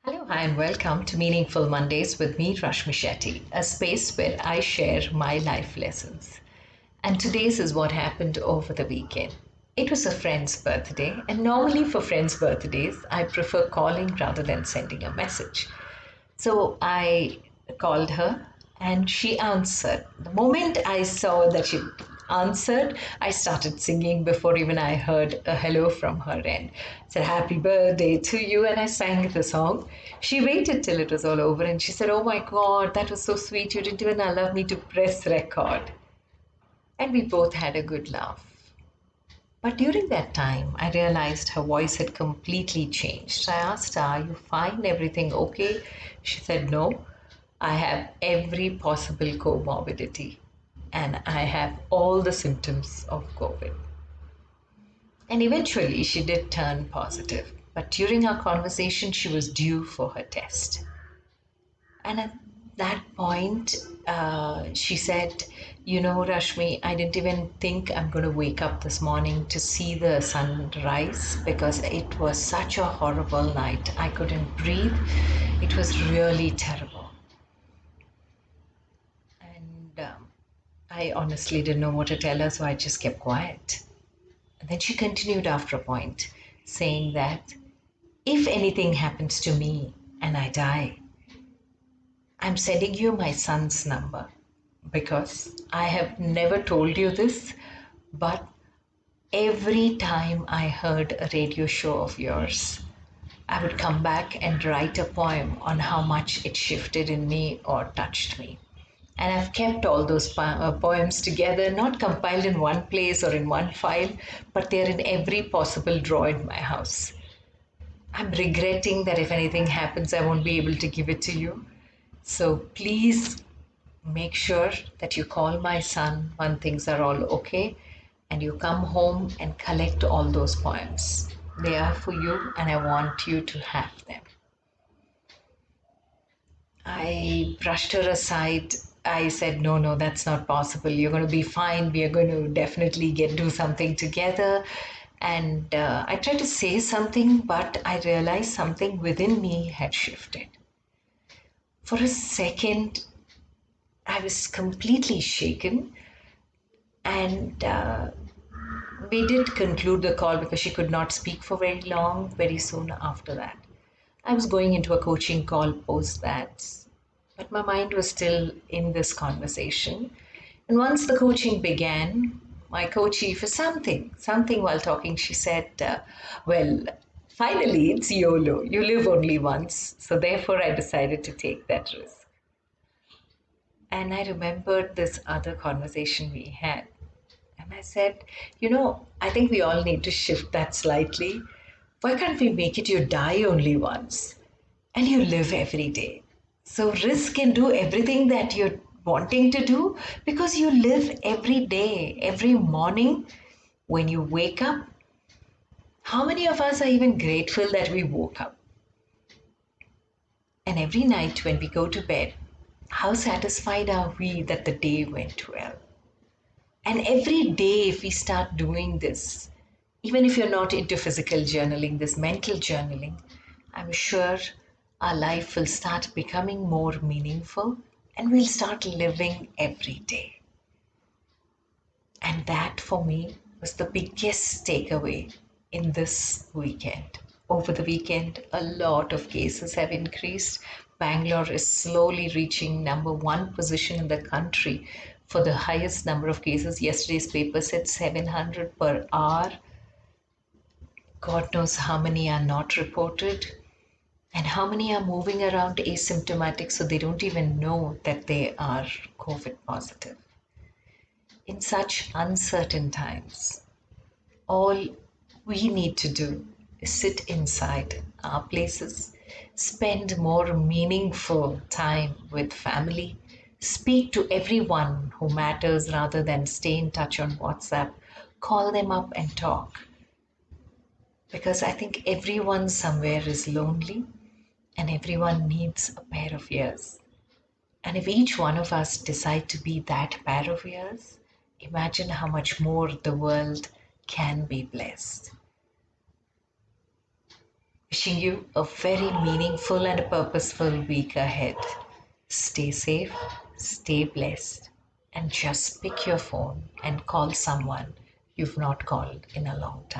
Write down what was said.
Hello, hi, and welcome to Meaningful Mondays with me, Rashmi Shetty, a space where I share my life lessons. And today's is what happened over the weekend. It was a friend's birthday, and normally for friends' birthdays, I prefer calling rather than sending a message. So I called her and she answered. The moment I saw that she answered, I started singing before even I heard a hello from her end. I said, Happy birthday to you. And I sang the song. She waited till it was all over and she said, Oh my God, that was so sweet. You didn't even allow me to press record. And we both had a good laugh. But during that time, I realized her voice had completely changed. I asked her, Are you fine? Everything okay? She said, No, I have every possible comorbidity and I have all the symptoms of COVID. And eventually, she did turn positive. But during our conversation, she was due for her test. And at that point, she said, You know, Rashmi, I didn't even think I'm going to wake up this morning to see the sunrise because it was such a horrible night. I couldn't breathe. It was really terrible. And I honestly didn't know what to tell her, so I just kept quiet. And then she continued after a point, saying that if anything happens to me and I die, I'm sending you my son's number because I have never told you this, but every time I heard a radio show of yours, I would come back and write a poem on how much it shifted in me or touched me. And I've kept all those poems together, not compiled in one place or in one file, but they're in every possible drawer in my house. I'm regretting that if anything happens, I won't be able to give it to you. So please make sure that you call my son when things are all okay and you come home and collect all those poems. They are for you, and I want you to have them. I brushed her aside. I said, No, no, that's not possible. You're going to be fine. We are going to definitely do something together. And I tried to say something, but I realized something within me had shifted. For a second, I was completely shaken. And we did conclude the call because she could not speak for very long, very soon after that. I was going into a coaching call post that, but my mind was still in this conversation. And once the coaching began, my coachee for something while talking, she said, Well, finally, it's YOLO. You live only once. So therefore, I decided to take that risk. And I remembered this other conversation we had. And I said, I think we all need to shift that slightly. Why can't we make it you die only once and you live every day? So risk and do everything that you're wanting to do because you live every day, every morning when you wake up. How many of us are even grateful that we woke up? And every night when we go to bed, how satisfied are we that the day went well? And every day, if we start doing this, even if you're not into physical journaling, this mental journaling, I'm sure our life will start becoming more meaningful and we'll start living every day. And that for me was the biggest takeaway in this weekend. Over the weekend, a lot of cases have increased. Bangalore is slowly reaching number one position in the country for the highest number of cases. Yesterday's paper said 700 per hour. God knows how many are not reported and how many are moving around asymptomatic so they don't even know that they are COVID positive. In such uncertain times, all we need to do is sit inside our places, spend more meaningful time with family, speak to everyone who matters rather than stay in touch on WhatsApp, call them up and talk. Because I think everyone somewhere is lonely and everyone needs a pair of ears. And if each one of us decide to be that pair of ears, imagine how much more the world can be blessed. Wishing you a very meaningful and purposeful week ahead. Stay safe, stay blessed, and just pick your phone and call someone you've not called in a long time.